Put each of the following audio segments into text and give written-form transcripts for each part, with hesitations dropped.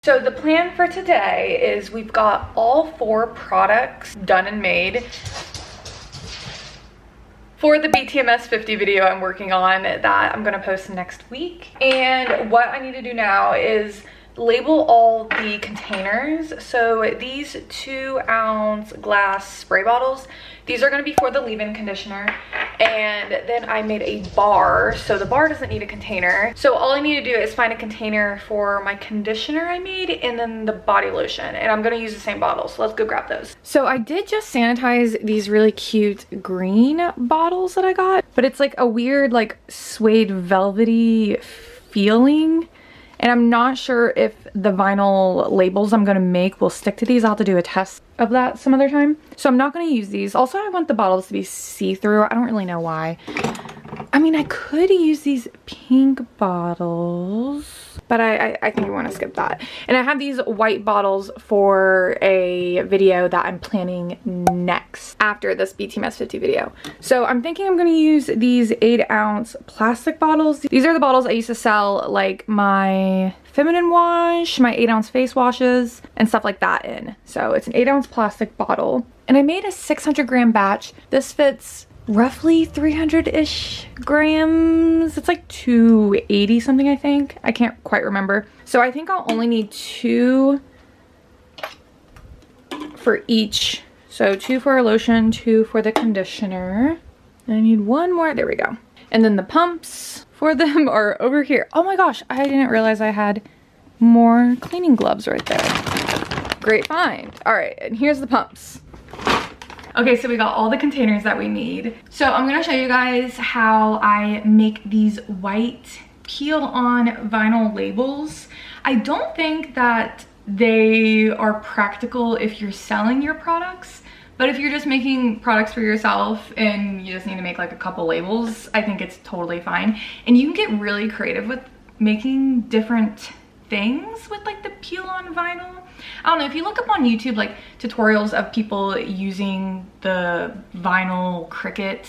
So the plan for today is we've got all 4 products done and made for the BTMS 50 video I'm working on that I'm gonna post next week. And what I need to do now is label all the containers. So these 2-ounce glass spray bottles, these are gonna be for the leave-in conditioner. And then I made a bar, so the bar doesn't need a container. So all I need to do is find a container for my conditioner I made and then the body lotion. And I'm gonna use the same bottle, so let's go grab those. So I did just sanitize these really cute green bottles that I got, but it's like a weird like suede velvety feeling. And I'm not sure if the vinyl labels I'm gonna make will stick to these. I'll have to do a test of that some other time. So I'm not gonna use these. Also, I want the bottles to be see-through. I don't really know why. I mean, I could use these pink bottles, but I think I wanna skip that. And I have these white bottles for a video that I'm planning next after this BTMS 50 video. So I'm thinking I'm gonna use these 8-ounce plastic bottles. These are the bottles I used to sell like my feminine wash, my 8-ounce face washes, and stuff like that in. So it's an 8-ounce plastic bottle. And I made a 600-gram batch. This fits roughly 300-ish grams. It's like 280 something, I think. I can't quite remember. So I think I'll only need 2 for each. So 2 for a lotion, 2 for the conditioner. And I need 1 more. There we go. And then the pumps for them are over here. Oh my gosh, I didn't realize I had more cleaning gloves right there. Great find. All right, and here's the pumps. Okay, so we got all the containers that we need. So I'm gonna show you guys how I make these white peel-on vinyl labels. I don't think that they are practical if you're selling your products, but if you're just making products for yourself and you just need to make like a couple labels, I think it's totally fine. And you can get really creative with making different things with like the peel-on vinyl. I don't know, if you look up on YouTube like tutorials of people using the vinyl Cricut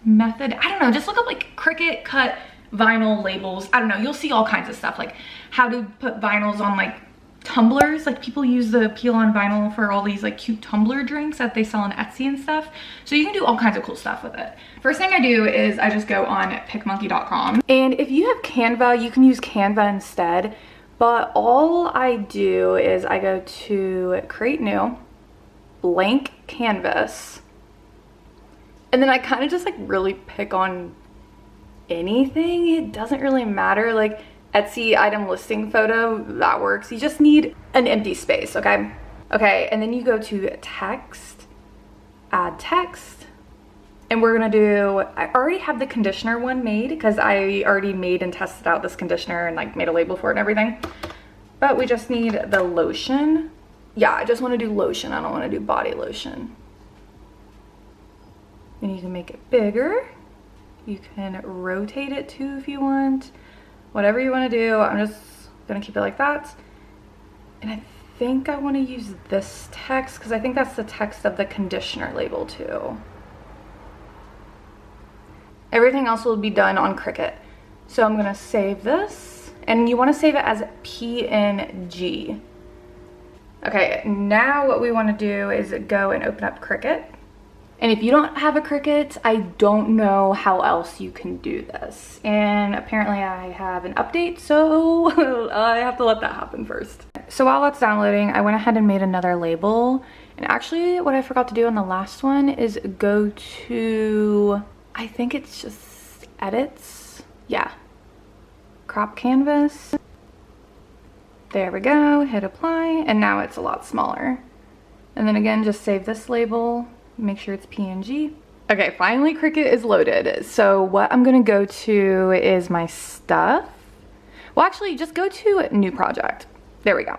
method, I don't know, just look up like Cricut cut vinyl labels. I don't know, you'll see all kinds of stuff, like how to put vinyls on like tumblers. Like people use the peel-on vinyl for all these like cute tumbler drinks that they sell on Etsy and stuff. So you can do all kinds of cool stuff with it. First thing I do is I just go on PicMonkey.com. And if you have Canva, you can use Canva instead. But all I do is I go to create new, blank canvas, and then I kind of just like really pick on anything. It doesn't really matter, like Etsy item listing photo, that works. You just need an empty space, okay? Okay, and then you go to text, add text, and we're gonna do, I already have the conditioner one made because I already made and tested out this conditioner and like made a label for it and everything. But we just need the lotion. Yeah, I just wanna do lotion. I don't wanna do body lotion. And you can make it bigger. You can rotate it too if you want. Whatever you wanna do, I'm just gonna keep it like that. And I think I wanna use this text because I think that's the text of the conditioner label too. Everything else will be done on Cricut. So I'm gonna save this, and you wanna save it as PNG. Okay, now what we wanna do is go and open up Cricut. And if you don't have a Cricut, I don't know how else you can do this. And apparently I have an update, so I have to let that happen first. So while that's downloading, I went ahead and made another label. And actually what I forgot to do on the last one is go to, I think it's just edits. Yeah. Crop canvas. There we go. Hit apply. And now it's a lot smaller. And then again, just save this label. Make sure it's PNG. Okay, finally Cricut is loaded. So what I'm gonna go to is my stuff. Well, actually, just go to new project. There we go.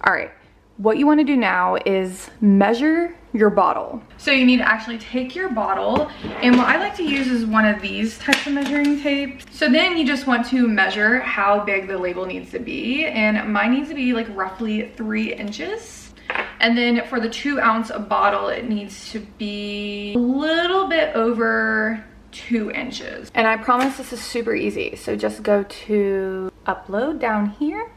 All right. What you want to do now is measure your bottle. So you need to actually take your bottle, and what I like to use is one of these types of measuring tapes. So then you just want to measure how big the label needs to be, and mine needs to be like roughly 3 inches. And then for the 2-ounce bottle, it needs to be a little bit over 2 inches. And I promise this is super easy. So just go to upload down here.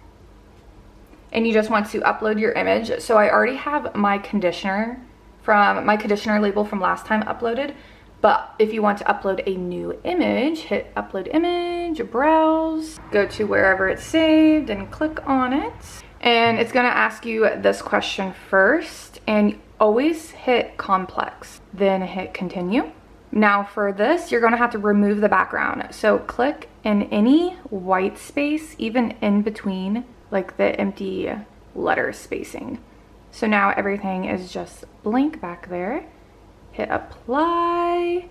and you just want to upload your image. So I already have my conditioner label from last time uploaded, but if you want to upload a new image, hit upload image, browse, go to wherever it's saved and click on it. And it's gonna ask you this question first, and always hit complex, then hit continue. Now for this, you're gonna have to remove the background. So click in any white space, even in between like the empty letter spacing. So now everything is just blank back there. Hit apply,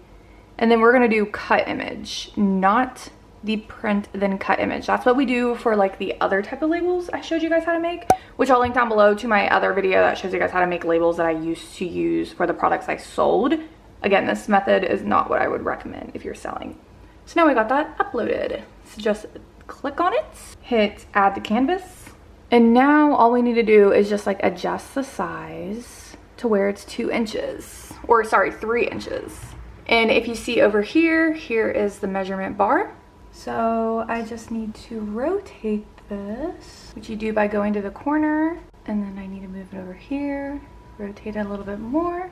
and then we're gonna do cut image, not the print then cut image. That's what we do for like the other type of labels I showed you guys how to make, which I'll link down below to my other video that shows you guys how to make labels that I used to use for the products I sold. Again, this method is not what I would recommend if you're selling. So now we got that uploaded. So just click on it, hit add to canvas, and now all we need to do is just like adjust the size to where it's 2 inches, or sorry, 3 inches. And if you see over here, here is the measurement bar. So I just need to rotate this, which you do by going to the corner, and then I need to move it over here, rotate it a little bit more,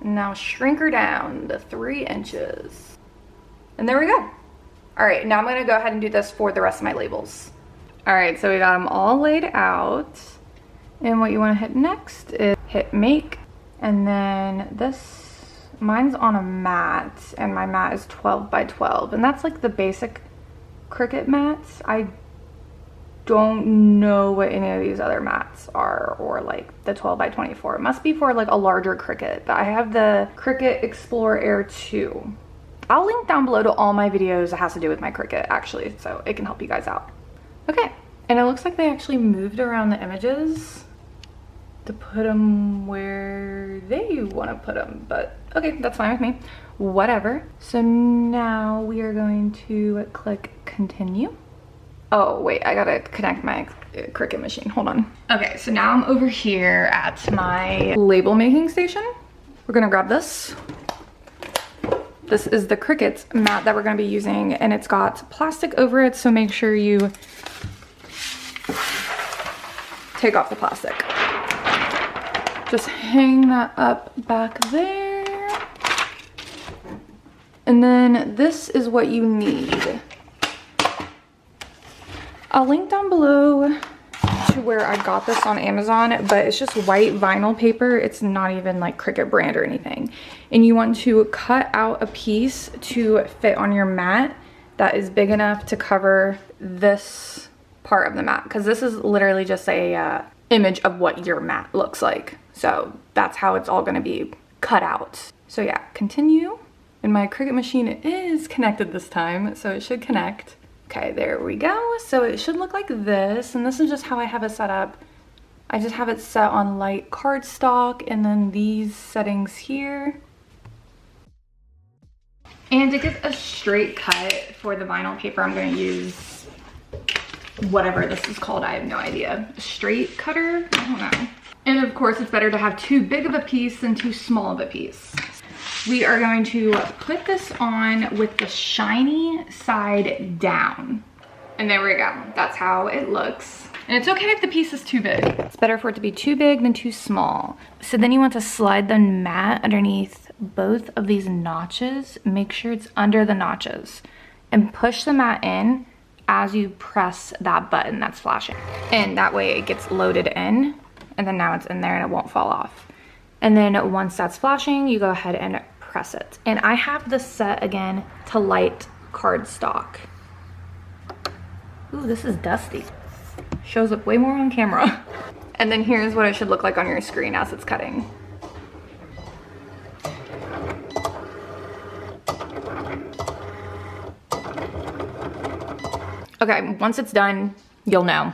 and now shrink her down to 3 inches. And there we go. All right, now I'm gonna go ahead and do this for the rest of my labels. All right, so we got them all laid out. And what you wanna hit next is hit make, and then this, mine's on a mat, and my mat is 12 by 12, and that's like the basic Cricut mats. I don't know what any of these other mats are, or like the 12 by 24. It must be for like a larger Cricut, but I have the Cricut Explorer Air 2. I'll link down below to all my videos that has to do with my Cricut actually, so it can help you guys out. Okay, and it looks like they actually moved around the images to put them where they want to put them, but okay, that's fine with me, whatever. So now we are going to click continue. Oh wait, I gotta connect my Cricut machine, hold on. Okay, so now I'm over here at my label making station. We're gonna grab this. This is the Cricut mat that we're gonna be using, and it's got plastic over it, so make sure you take off the plastic. Just hang that up back there. And then this is what you need. I'll link down below to where I got this on Amazon, but it's just white vinyl paper. It's not even like Cricut brand or anything. And you want to cut out a piece to fit on your mat that is big enough to cover this part of the mat, because this is literally just a image of what your mat looks like. So that's how it's all gonna be cut out. So yeah, continue. And my Cricut machine is connected this time, so it should connect. Okay, there we go. So it should look like this, and this is just how I have it set up. I just have it set on light cardstock, and then these settings here. And to get a straight cut for the vinyl paper, I'm gonna use whatever this is called, I have no idea. A straight cutter? I don't know. And of course, it's better to have too big of a piece than too small of a piece. We are going to put this on with the shiny side down. And there we go. That's how it looks. And it's okay if the piece is too big. It's better for it to be too big than too small. So then you want to slide the mat underneath both of these notches. Make sure it's under the notches. And push the mat in as you press that button that's flashing. And that way it gets loaded in. And then now it's in there and it won't fall off. And then once that's flashing, you go ahead and press it. And I have this set again to light cardstock. Ooh, this is dusty. Shows up way more on camera. And then here's what it should look like on your screen as it's cutting. Okay, once it's done, you'll know.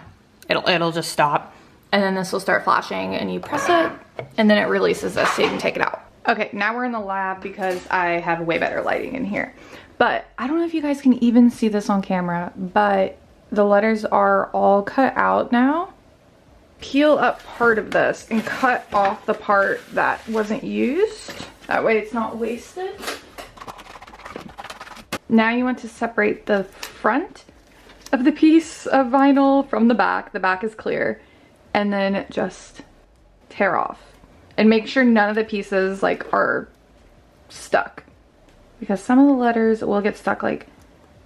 It'll just stop. And then this will start flashing and you press it and then it releases this so you can take it out. Okay, now we're in the lab because I have way better lighting in here. But I don't know if you guys can even see this on camera, but the letters are all cut out now. Peel up part of this and cut off the part that wasn't used. That way it's not wasted. Now you want to separate the front of the piece of vinyl from the back. The back is clear. and then just tear off. And make sure none of the pieces like are stuck, because some of the letters will get stuck, like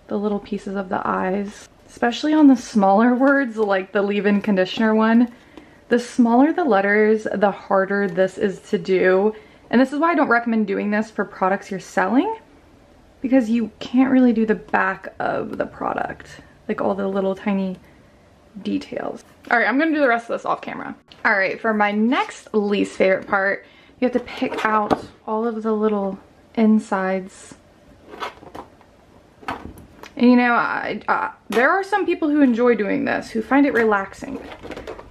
the little pieces of the eyes, especially on the smaller words like the leave-in conditioner one. The smaller the letters, the harder this is to do. And this is why I don't recommend doing this for products you're selling, because you can't really do the back of the product, like all the little tiny details. All right, I'm gonna do the rest of this off camera. All right, for my next least favorite part, you have to pick out all of the little insides. And you know, there are some people who enjoy doing this, who find it relaxing.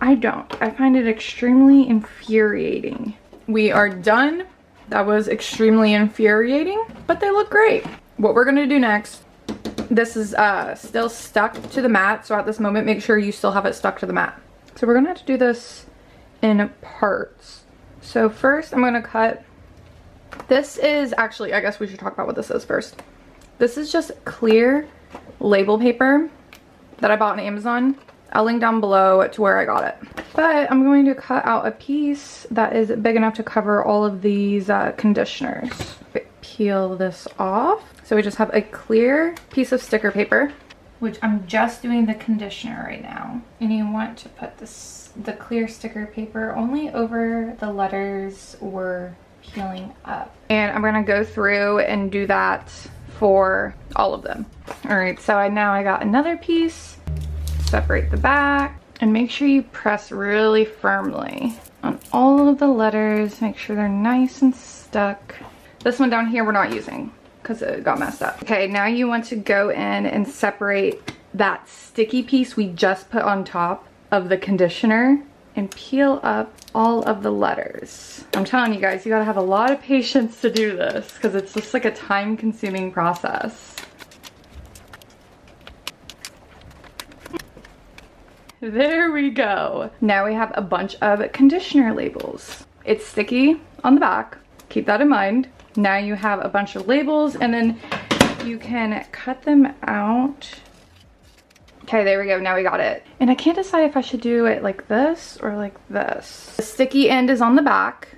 I don't. I find it extremely infuriating. We are done. That was extremely infuriating, but they look great. What we're gonna do next, this is still stuck to the mat, so at this moment make sure you still have it stuck to the mat. So we're gonna have to do this in parts. So first I'm gonna cut, this is actually, I guess we should talk about what this is first. This is just clear label paper that I bought on Amazon. I'll link down below to where I got it. But I'm going to cut out a piece that is big enough to cover all of these conditioners. Peel this off. So we just have a clear piece of sticker paper, which I'm just doing the conditioner right now. And you want to put the clear sticker paper only over the letters we're peeling up. And I'm gonna go through and do that for all of them. All right, so now I got another piece. Separate the back and make sure you press really firmly on all of the letters. Make sure they're nice and stuck. This one down here we're not using because it got messed up. Okay, now you want to go in and separate that sticky piece we just put on top of the conditioner and peel up all of the letters. I'm telling you guys, you gotta have a lot of patience to do this because it's just like a time-consuming process. There we go. Now we have a bunch of conditioner labels. It's sticky on the back, keep that in mind. Now you have a bunch of labels and then you can cut them out. Okay, there we go, now we got it. And I can't decide if I should do it like this or like this. The sticky end is on the back.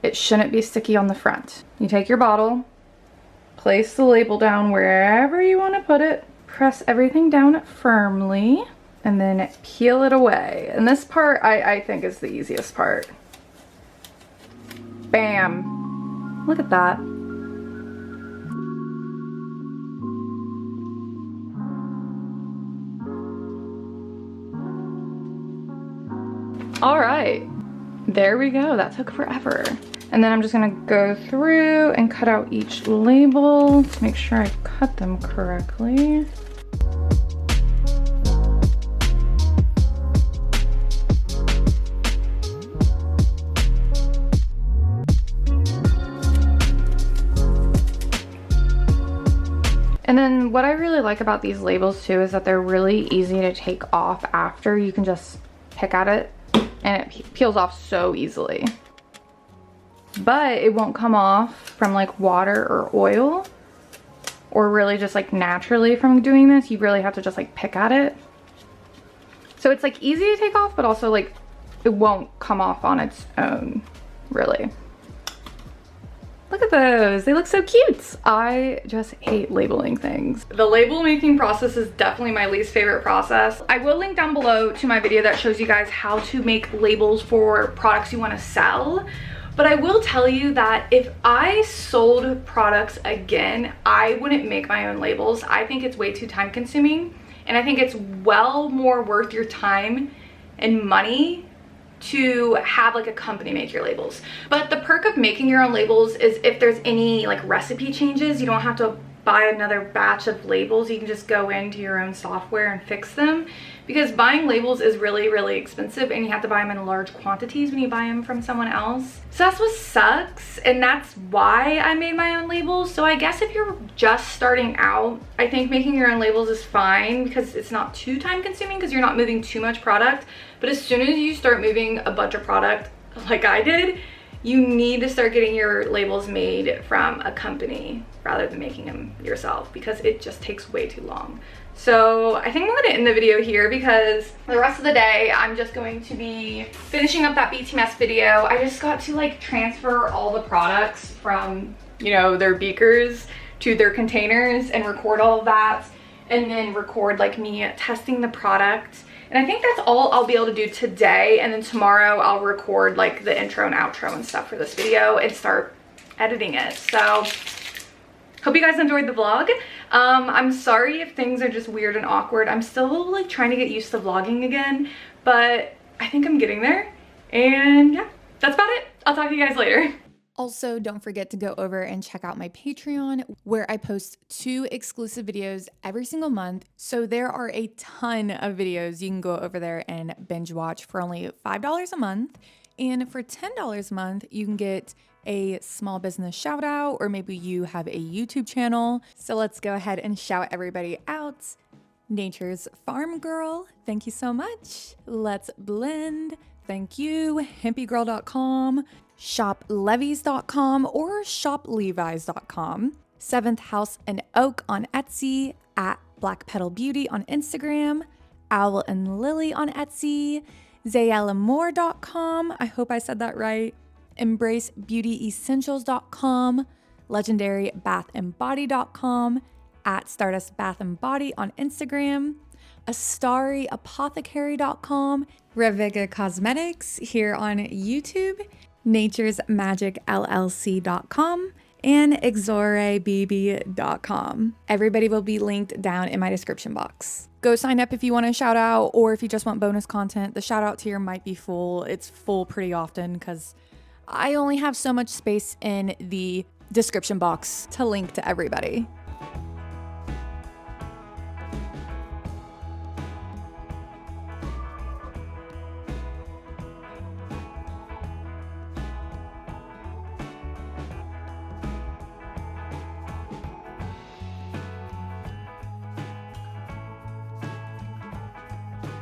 It shouldn't be sticky on the front. You take your bottle, place the label down wherever you want to put it, press everything down firmly, and then peel it away. And this part I think is the easiest part. Bam. Look at that. All right, there we go. That took forever. And then I'm just gonna go through and cut out each label to make sure I cut them correctly. And then what I really like about these labels too is that they're really easy to take off after. You can just pick at it and it peels off so easily. But it won't come off from like water or oil, or really just like naturally from doing this. You really have to just like pick at it. So it's like easy to take off, but also like it won't come off on its own, really. Look at those, they look so cute. I just hate labeling things. The label making process is definitely my least favorite process. I will link down below to my video that shows you guys how to make labels for products you want to sell. But I will tell you that if I sold products again, I wouldn't make my own labels. I think it's way too time consuming, and I think it's well more worth your time and money to have like a company make your labels. But the perk of making your own labels is if there's any like recipe changes, you don't have to buy another batch of labels. You can just go into your own software and fix them, because buying labels is really, really expensive and you have to buy them in large quantities when you buy them from someone else. So that's what sucks, and that's why I made my own labels. So I guess if you're just starting out, I think making your own labels is fine because it's not too time consuming because you're not moving too much product. But as soon as you start moving a bunch of product like I did, you need to start getting your labels made from a company rather than making them yourself, because it just takes way too long. So I think I'm gonna end the video here because the rest of the day I'm just going to be finishing up that BTMS video. I just got to like transfer all the products from, you know, their beakers to their containers and record all of that, and then record like me testing the product. And I think that's all I'll be able to do today, and then tomorrow I'll record like the intro and outro and stuff for this video and start editing it. So hope you guys enjoyed the vlog. I'm sorry if things are just weird and awkward. I'm still like trying to get used to vlogging again, but I think I'm getting there. And yeah, that's about it. I'll talk to you guys later. Also, don't forget to go over and check out my Patreon, where I post 2 exclusive videos every single month. So there are a ton of videos you can go over there and binge watch for only $5 a month. And for $10 a month, you can get a small business shout out, or maybe you have a YouTube channel. So let's go ahead and shout everybody out. Nature's Farm Girl, thank you so much. Let's Blend, thank you. HempyGirl.com, ShopLevies.com or ShopLevi's.com. 7th House and Oak on Etsy, at Black Petal Beauty on Instagram, Owl and Lily on Etsy, ZayelaMoore.com, I hope I said that right, EmbraceBeautyEssentials.com, LegendaryBathandBody.com, at Stardust Bath and Body on Instagram, AstariApothecary.com, Reviga Cosmetics here on YouTube, Nature's Magic LLC.com, and Ixorabb.com. Everybody will be linked down in my description box. Go sign up if you want a shout out, or if you just want bonus content. The shout out tier might be full. It's full pretty often because I only have so much space in the description box to link to everybody.